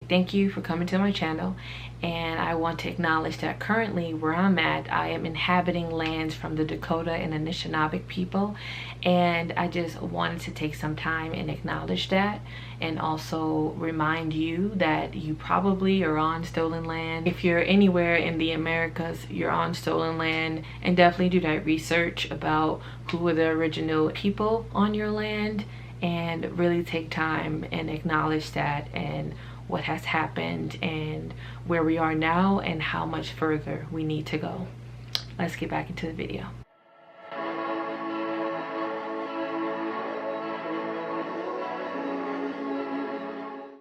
Thank you for coming to my channel, and I want to acknowledge that currently where I'm at, I am inhabiting lands from the Dakota and Anishinaabe people, and I just wanted to take some time and acknowledge that, and also remind you that you probably are on stolen land. If you're anywhere in the Americas, you're on stolen land, and definitely do that research about who were the original people on your land, and really take time and acknowledge that, and what has happened and where we are now and how much further we need to go. Let's get back into the video.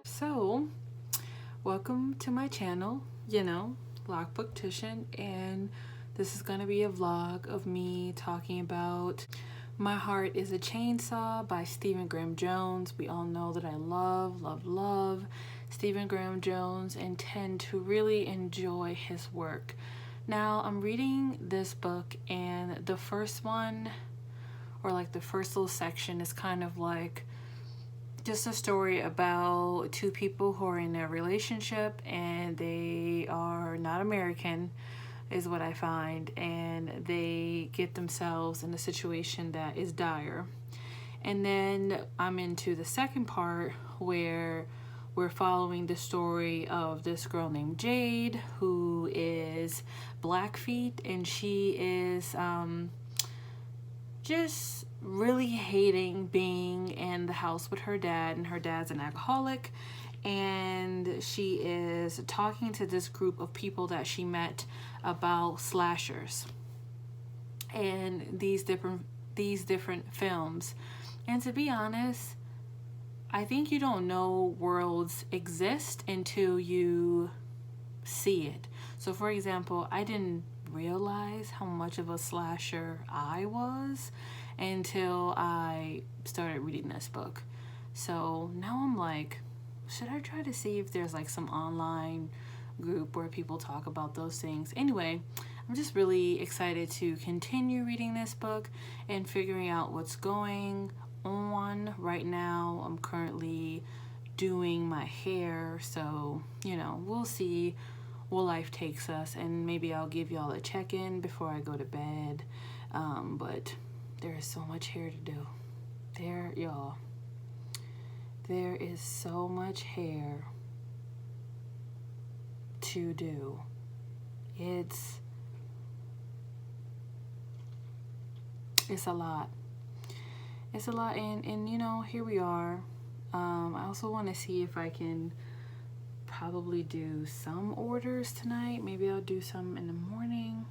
So, welcome to my channel, Loc'D Booktician, and this is gonna be a vlog of me talking about My Heart is a Chainsaw by Stephen Graham Jones. We all know that I love Stephen Graham Jones and tend to really enjoy his work. Now, I'm reading this book, and the first one, or like the first little section, is kind of like just a story about two people who are in a relationship and they are not American, is what I find, and they get themselves in a situation that is dire. And then I'm into the second part where we're following the story of this girl named Jade, who is Blackfeet, and she is just really hating being in the house with her dad, and her dad's an alcoholic, and she is talking to this group of people that she met about slashers and these different films. And to be honest, I think you don't know worlds exist until you see it. So for example, I didn't realize how much of a slasher I was until I started reading this book. So now I'm like, should I try to see if there's like some online group where people talk about those things? Anyway, I'm just really excited to continue reading this book and figuring out what's going on. Right now, I'm currently doing my hair, so we'll see where life takes us, and maybe I'll give y'all a check-in before I go to bed. But there is so much hair to do. There is so much hair to do. It's a lot. It's a lot, and here we are. I also want to see if I can probably do some orders tonight. Maybe I'll do some in the morning.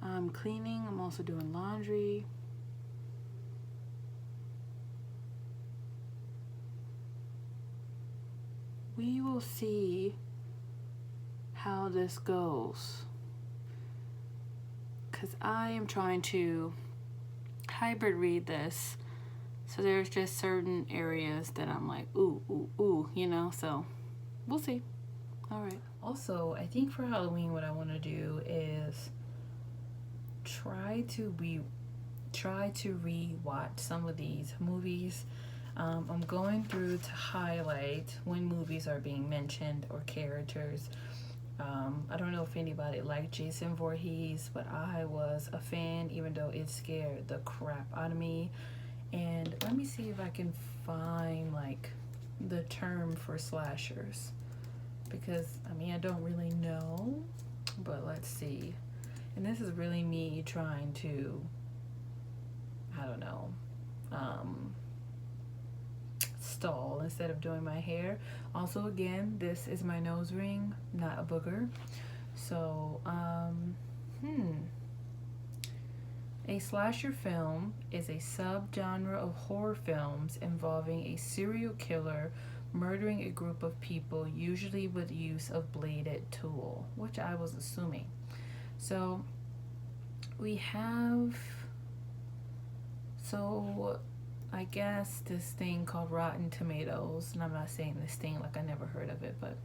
I'm cleaning. I'm also doing laundry. We will see how this goes, because I am trying to hybrid read this, so there's just certain areas that I'm like ooh, so we'll see. All right. Also, I think for Halloween what I want to do is try to rewatch some of these movies. I'm going through to highlight when movies are being mentioned or characters. I don't know if anybody liked Jason Voorhees, but I was a fan, even though it scared the crap out of me. And let me see if I can find like the term for slashers, because I don't really know, but let's see. And this is really me trying to, stall instead of doing my hair. Also, again, this is my nose ring, not a booger. So a slasher film is a subgenre of horror films involving a serial killer murdering a group of people, usually with use of bladed tool, which I was assuming. So we have, I guess this thing called Rotten Tomatoes, and I'm not saying this thing like I never heard of it, but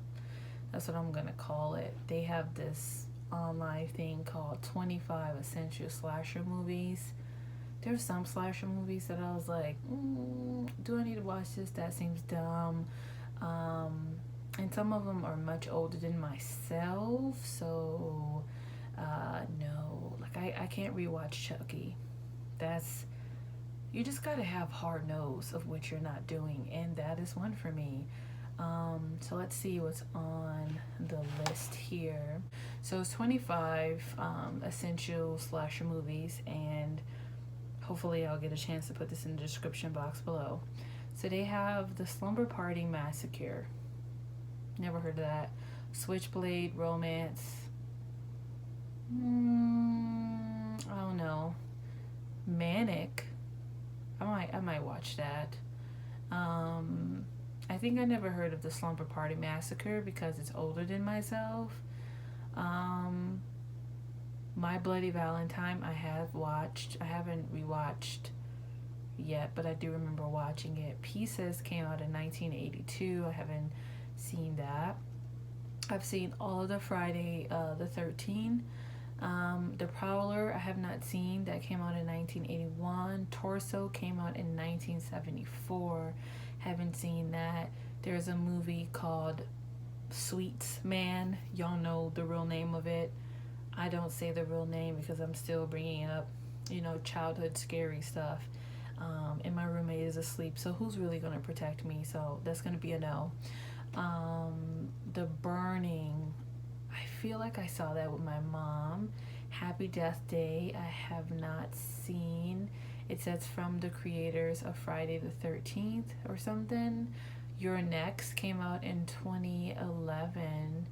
that's what I'm gonna call it. They have this online thing called 25 Essential Slasher Movies. There's some slasher movies that I was like, do I need to watch this? That seems dumb. and some of them are much older than myself, so no, like I can't rewatch Chucky. That's, you just gotta have hard nose of what you're not doing, and that is one for me. So let's see what's on the list here. So it's 25 essential slasher movies, and hopefully I'll get a chance to put this in the description box below. So they have The Slumber Party Massacre. Never heard of that. Switchblade Romance. I don't know. Manic. I might watch that. I think I never heard of The Slumber Party Massacre because it's older than myself. My Bloody Valentine I have watched. I haven't rewatched yet, but I do remember watching it. Pieces came out in 1982. I haven't seen that. I've seen all of the Friday the 13th. The Prowler I have not seen. That came out in 1981. Torso came out in 1974. Haven't seen that. There's a movie called Sweets Man. Y'all know the real name of it. I don't say the real name because I'm still bringing up, childhood scary stuff. And my roommate is asleep, so who's really going to protect me? So that's going to be a no. The Burning, I feel like I saw that with my mom. Happy Death Day, I have not seen. It says from the creators of Friday the 13th or something. Your Next came out in 2011.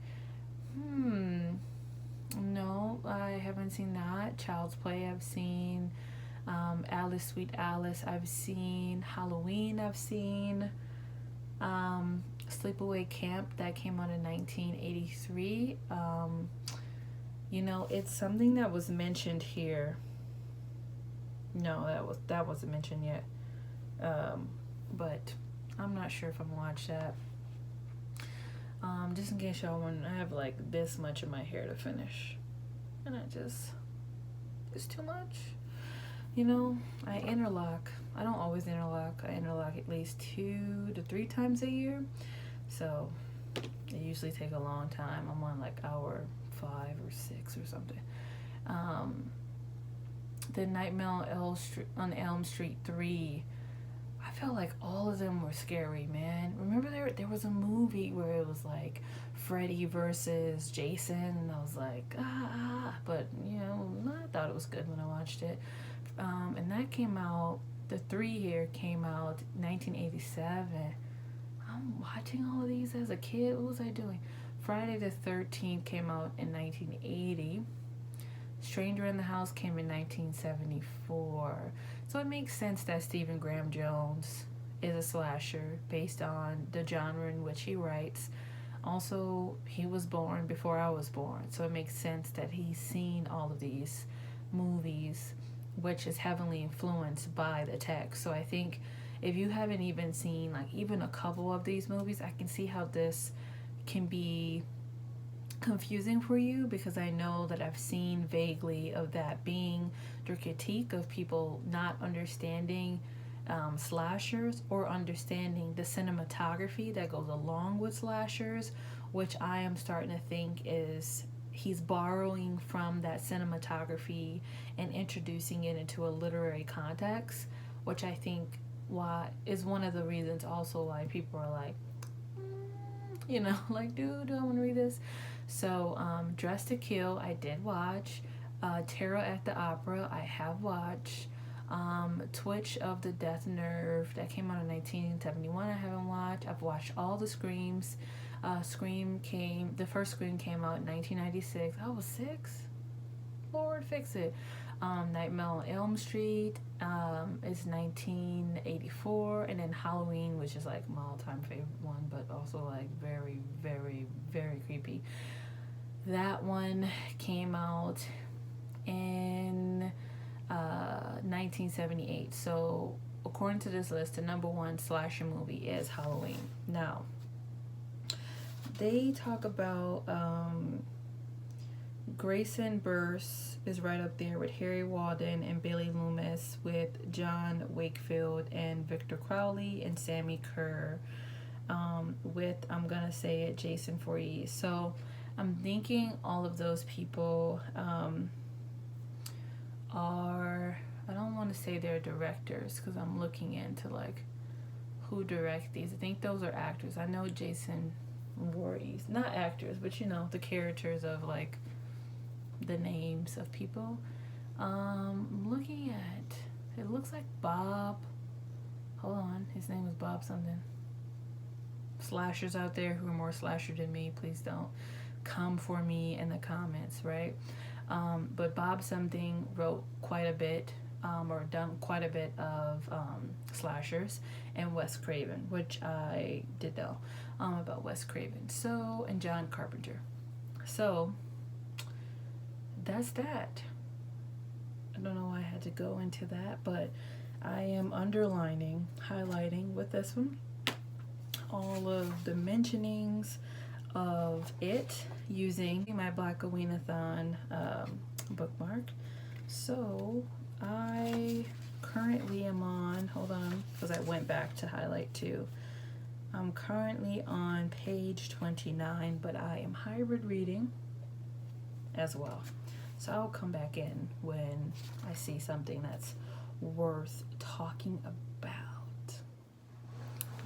No, I haven't seen that. Child's Play I've seen. Alice, Sweet Alice I've seen. Halloween I've seen. Sleepaway Camp, that came out in 1983. It's something that was mentioned here. No, that wasn't mentioned yet. But I'm not sure if I'm gonna watch that. Just in case y'all want, I have like this much of my hair to finish, and it's too much. I interlock. I don't always interlock. I interlock at least 2 to 3 times a year, so it usually take a long time. I'm on like hour 5 or 6 or something. The Nightmare on Elm Street 3. I felt like all of them were scary, man. Remember there was a movie where it was like Freddy versus Jason, and I was like, but I thought it was good when I watched it. And that came out, the 3 here came out 1987. I'm watching all of these as a kid. What was I doing? Friday the 13th came out in 1980. Stranger in the House came in 1974. So it makes sense that Stephen Graham Jones is a slasher based on the genre in which he writes. Also, he was born before I was born, so it makes sense that he's seen all of these movies, which is heavily influenced by the text. So I think if you haven't even seen like even a couple of these movies, I can see how this can be confusing for you, because I know that I've seen vaguely of that being the critique of people not understanding slashers or understanding the cinematography that goes along with slashers, which I am starting to think is he's borrowing from that cinematography and introducing it into a literary context, which I think is one of the reasons also why people are like, like, dude, do I want to read this? So, Dressed to Kill, I did watch. Terror at the Opera, I have watched. Twitch of the Death Nerve, that came out in 1971, I haven't watched. I've watched all the Screams. The first Scream came out in 1996. I was 6. Lord, fix it. Nightmare on Elm Street is 1984, and then Halloween, which is like my all-time favorite one, but also like very, very, very creepy. That one came out in 1978. So according to this list, the number 1 slasher movie is Halloween. Now, they talk about Grayson Burse is right up there with Harry Walden and Billy Loomis, with John Wakefield and Victor Crowley and Sammy Kerr. with, I'm gonna say it, Jason Voorhees. So I'm thinking all of those people are, I don't want to say they're directors because I'm looking into like who direct these. I think those are actors. I know Jason Voorhees, not actors, but you know, the characters of like the names of people. Looking at, it looks like Bob, hold on, his name was Bob something. Slashers out there who are more slasher than me, please don't come for me in the comments, right? But Bob something wrote quite a bit, or done quite a bit of slashers, and Wes Craven, which I did know about Wes Craven. So, and John Carpenter. So that's that. I don't know why I had to go into that, but I am underlining, highlighting with this one all of the mentionings of it using my Blackoween-a-thon bookmark. So I currently am on, hold on, because I went back to highlight too. I'm currently on page 29, but I am hybrid reading as well. So I'll come back in when I see something that's worth talking about.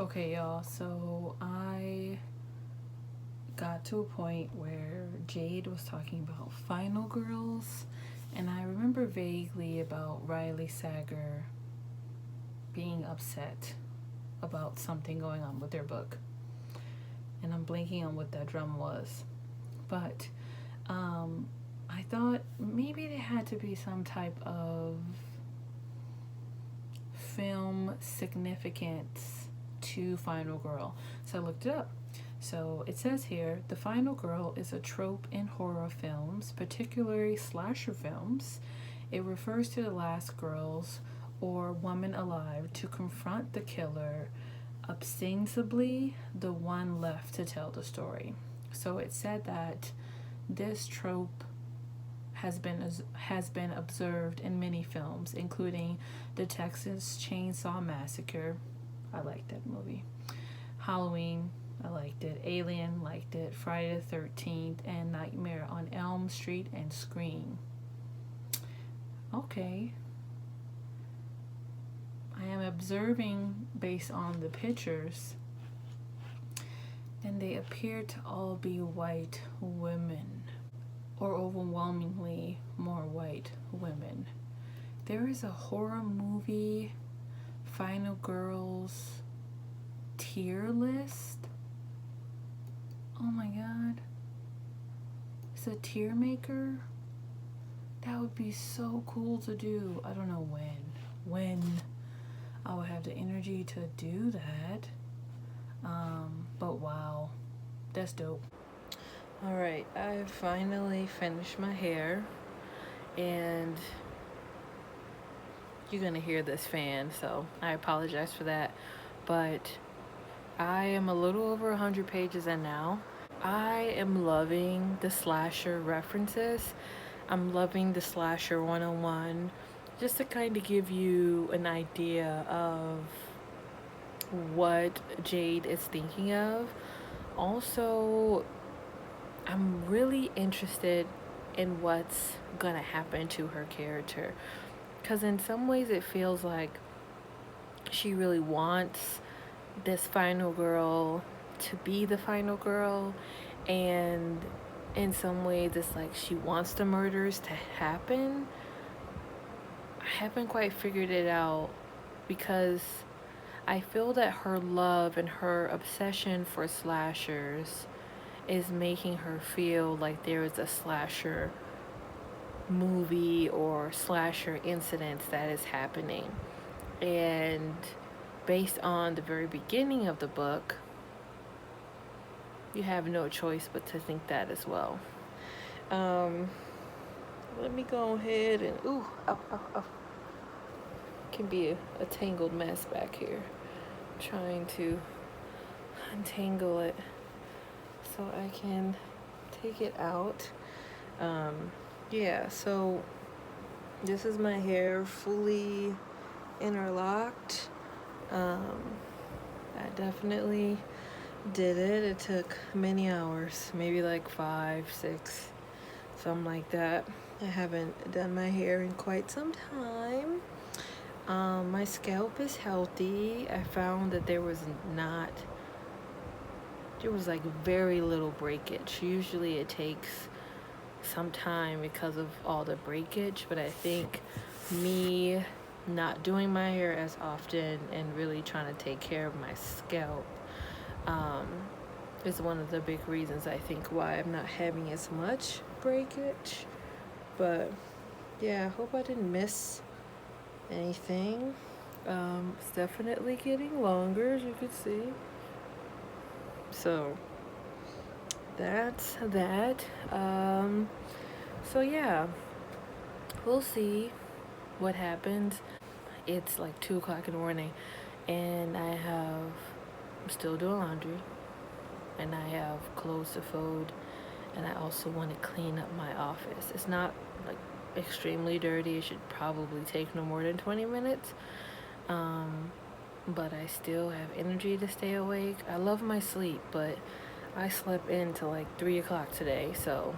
Okay, y'all, so I got to a point where Jade was talking about Final Girls, and I remember vaguely about Riley Sager being upset about something going on with their book. And I'm blanking on what that drum was. But I thought maybe there had to be some type of film significance to Final Girl. So I looked it up. So it says here, the final girl is a trope in horror films, particularly slasher films. It refers to the last girls or woman alive to confront the killer, ostensibly the one left to tell the story. So it said that this trope has been observed in many films, including the Texas Chainsaw Massacre. I liked that movie. Halloween, I liked it. Alien, liked it. Friday the 13th, and Nightmare on Elm Street, and Scream. Okay. I am observing based on the pictures, and they appear to all be white women, or overwhelmingly more white women. There is a horror movie, Final Girls tier list. Oh my god. It's a tier maker. That would be so cool to do. I don't know when I would have the energy to do that. But wow, that's dope. Alright, I finally finished my hair, and you're gonna hear this fan, so I apologize for that. But I am a little over 100 pages in now. I am loving the slasher references. I'm loving the slasher 101, just to kind of give you an idea of what Jade is thinking of. Also, I'm really interested in what's gonna happen to her character, because in some ways it feels like she really wants this final girl to be the final girl, and in some ways it's like she wants the murders to happen. I haven't quite figured it out, because I feel that her love and her obsession for slashers is making her feel like there is a slasher movie or slasher incidents that is happening. And based on the very beginning of the book, you have no choice but to think that as well. Let me go ahead and can be a tangled mess back here. I'm trying to untangle it so I can take it out. Yeah, so this is my hair fully interlocked. I definitely did it. It took many hours, maybe like 5, 6, something like that. I haven't done my hair in quite some time. My scalp is healthy. I found that there was like very little breakage. Usually it takes some time because of all the breakage, but I think me not doing my hair as often and really trying to take care of my scalp is one of the big reasons I think why I'm not having as much breakage. But yeah, I hope I didn't miss anything. It's definitely getting longer, as you can see. So that's that. So yeah, we'll see what happens. It's like 2 o'clock in the morning, and I'm still doing laundry, and I have clothes to fold, and I also want to clean up my office. It's not like extremely dirty. It should probably take no more than 20 minutes. But I still have energy to stay awake. I love my sleep, but I slept in till like 3 o'clock today, so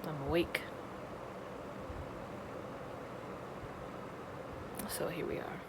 I'm awake. So here we are.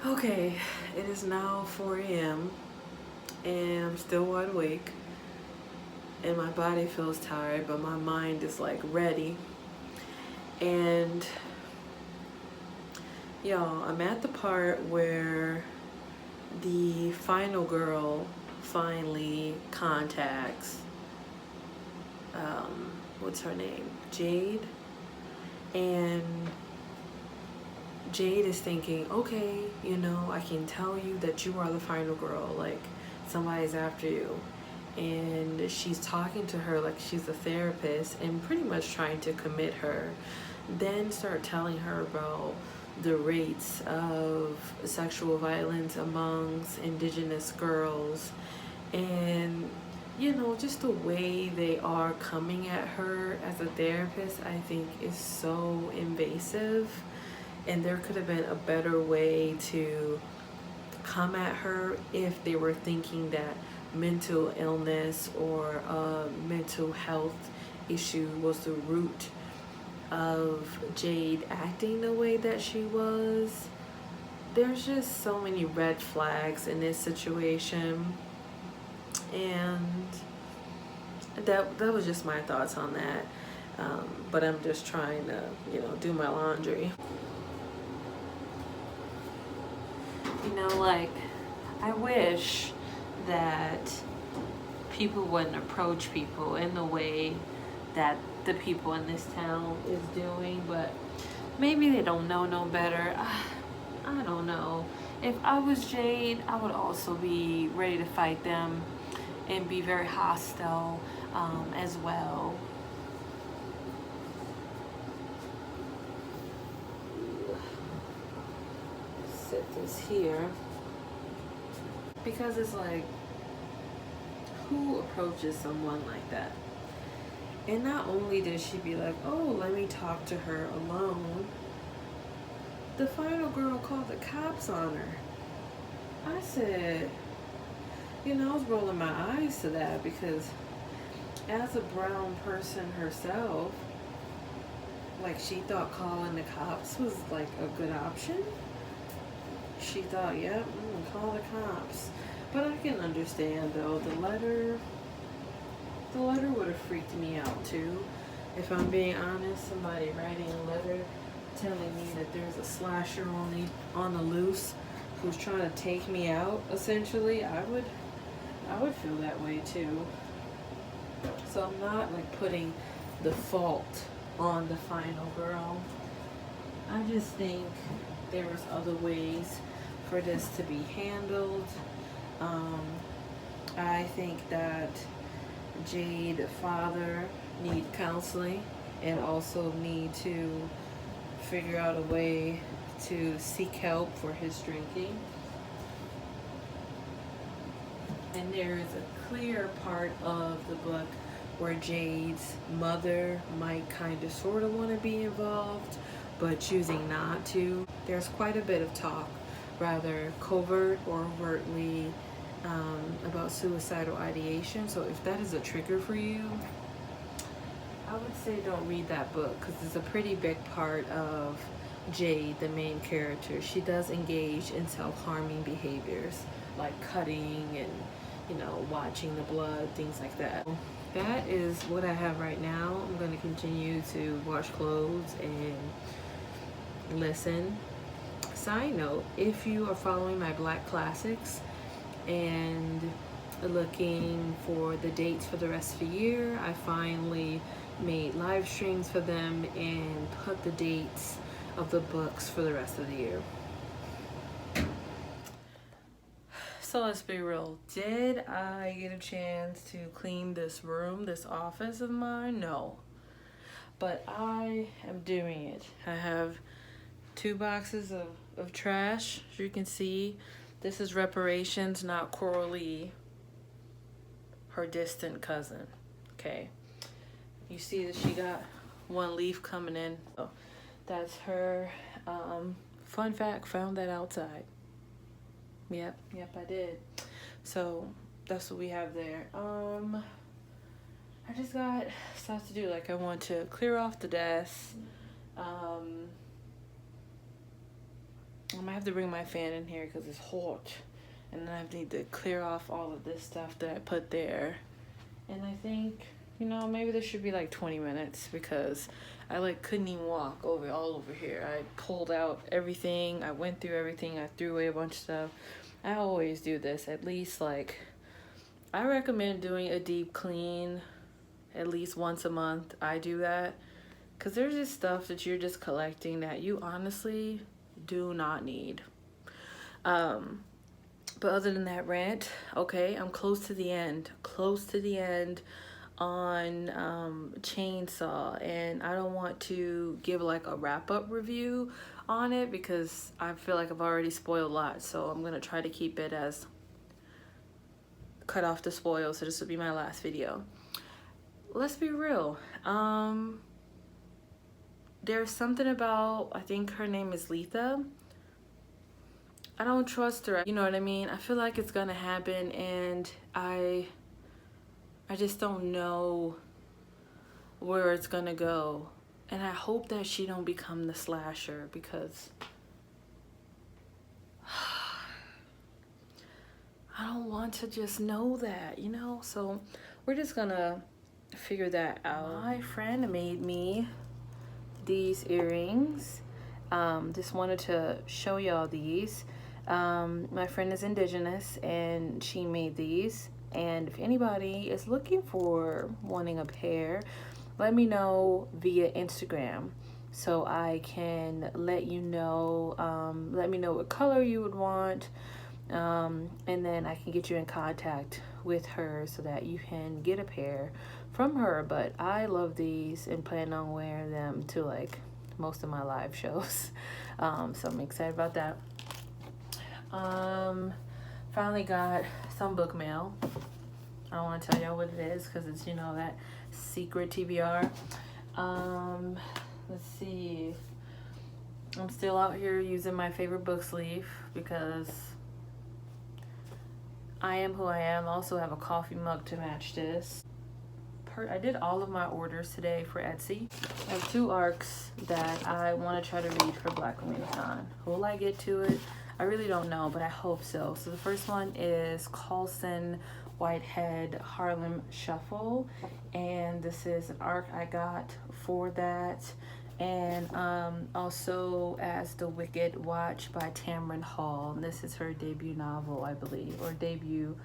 Okay, it is now 4 a.m. and I'm still wide awake, and my body feels tired, but my mind is like ready. And y'all, I'm at the part where the final girl finally contacts what's her name, Jade, and Jade is thinking, okay, you know, I can tell you that you are the final girl, like somebody's after you. And she's talking to her like she's a therapist and pretty much trying to commit her. Then start telling her about the rates of sexual violence amongst indigenous girls, and you know, just the way they are coming at her as a therapist, I think is so invasive. And there could have been a better way to come at her if they were thinking that mental illness or a mental health issue was the root of Jade acting the way that she was. There's just so many red flags in this situation, and that was just my thoughts on that. But I'm just trying to, you know, do my laundry. You know, like, I wish that people wouldn't approach people in the way that the people in this town is doing, but maybe they don't know no better. I don't know. If I was Jade, I would also be ready to fight them and be very hostile as well. Set this here because it's like, who approaches someone like that? And not only did she be like, oh, let me talk to her alone, the final girl called the cops on her. I said, you know, I was rolling my eyes to that because as a brown person herself, like, she thought calling the cops was like a good option. She thought, yep, call the cops. But I can understand though, the letter would have freaked me out too. If I'm being honest, somebody writing a letter telling me that there's a slasher on the loose who's trying to take me out, essentially, I would feel that way too. So I'm not like putting the fault on the final girl. I just think there was other ways for this to be handled. I think that Jade father need counseling and also need to figure out a way to seek help for his drinking. And there is a clear part of the book where Jade's mother might kind of sort of want to be involved, but choosing not to. There's quite a bit of talk, rather covert or overtly, about suicidal ideation. So if that is a trigger for you, I would say don't read that book, because it's a pretty big part of Jade, the main character. She does engage in self-harming behaviors like cutting and, you know, watching the blood, things like that. That is what I have right now. I'm going to continue to wash clothes and listen. Side note, if you are following my Black Classics and looking for the dates for the rest of the year, I finally made live streams for them and put the dates of the books for the rest of the year. So let's be real. Did I get a chance to clean this room, this office of mine? No. But I am doing it. I have 2 boxes of trash, as you can see. This is reparations, not Coralie, her distant cousin. Okay. You see that she got 1 leaf coming in. So that's her. Fun fact, found that outside. Yep, I did. So that's what we have there. I just got stuff to do. Like, I want to clear off the desk. I might have to bring my fan in here because it's hot. And then I need to clear off all of this stuff that I put there. And I think, you know, maybe this should be like 20 minutes because I like couldn't even walk all over here. I pulled out everything. I went through everything. I threw away a bunch of stuff. I always do this. At least, like, I recommend doing a deep clean at least once a month. I do that because there's just stuff that you're just collecting that you honestly Do not need. But other than that rant, okay, I'm close to the end. Close to the end on Chainsaw, and I don't want to give like a wrap-up review on it because I feel like I've already spoiled a lot, so I'm gonna try to keep it as cut off the spoil, so this will be my last video. Let's be real, there's something about, I think her name is Letha, I don't trust her, you know what I mean? I feel like it's gonna happen, and I just don't know where it's gonna go. And I hope that she don't become the slasher, because I don't want to just know that, you know? So we're just gonna figure that out. My friend made me these earrings. Just wanted to show y'all these. My friend is indigenous and she made these. And if anybody is looking for wanting a pair, let me know via Instagram so I can let you know, let me know what color you would want, and then I can get you in contact with her so that you can get a pair from her. But I love these and plan on wearing them to like most of my live shows, so I'm excited about that. Finally got some book mail. I don't want to tell y'all what it is because it's, you know, that secret TBR. Let's see. I'm still out here using my favorite book sleeve because I am who I am. I also have a coffee mug to match this. I did all of my orders today for Etsy. I have 2 arcs that I want to try to read for Blackoween. Will I get to it? I really don't know, but I hope so. So the first one is Colson Whitehead Harlem Shuffle, and this is an arc I got for that. And also as The Wicked Watch by Tamron Hall, and this is her debut novel, I believe, or debut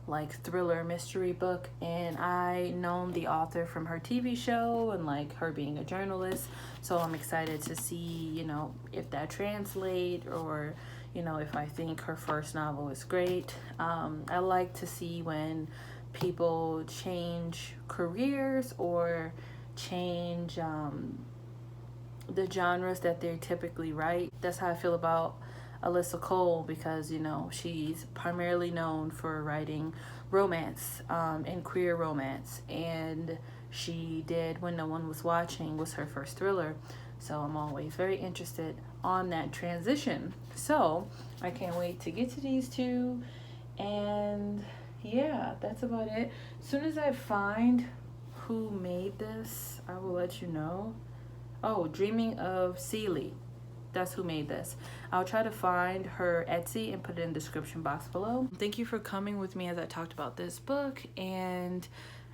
like thriller mystery book. And I known the author from her TV show and like her being a journalist, so I'm excited to see, you know, if that translate, or you know, if I think her first novel is great. I like to see when people change careers or change the genres that they typically write. That's how I feel about Alyssa Cole, because, you know, she's primarily known for writing romance and queer romance, and she did When No One Was Watching was her first thriller. So I'm always very interested on that transition. So I can't wait to get to these 2. And yeah, that's about it. As soon as I find who made this, I will let you know. Oh, Dreaming of Celie. That's who made this. I'll try to find her Etsy and put it in the description box below. Thank you for coming with me as I talked about this book, and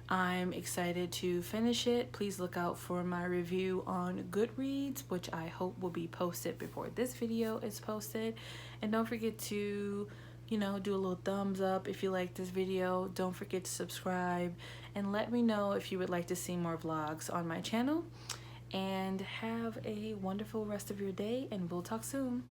I'm excited to finish it. Please look out for my review on Goodreads, which I hope will be posted before this video is posted. And don't forget to, you know, do a little thumbs up if you like this video. Don't forget to subscribe, and let me know if you would like to see more vlogs on my channel. And have a wonderful rest of your day, and we'll talk soon.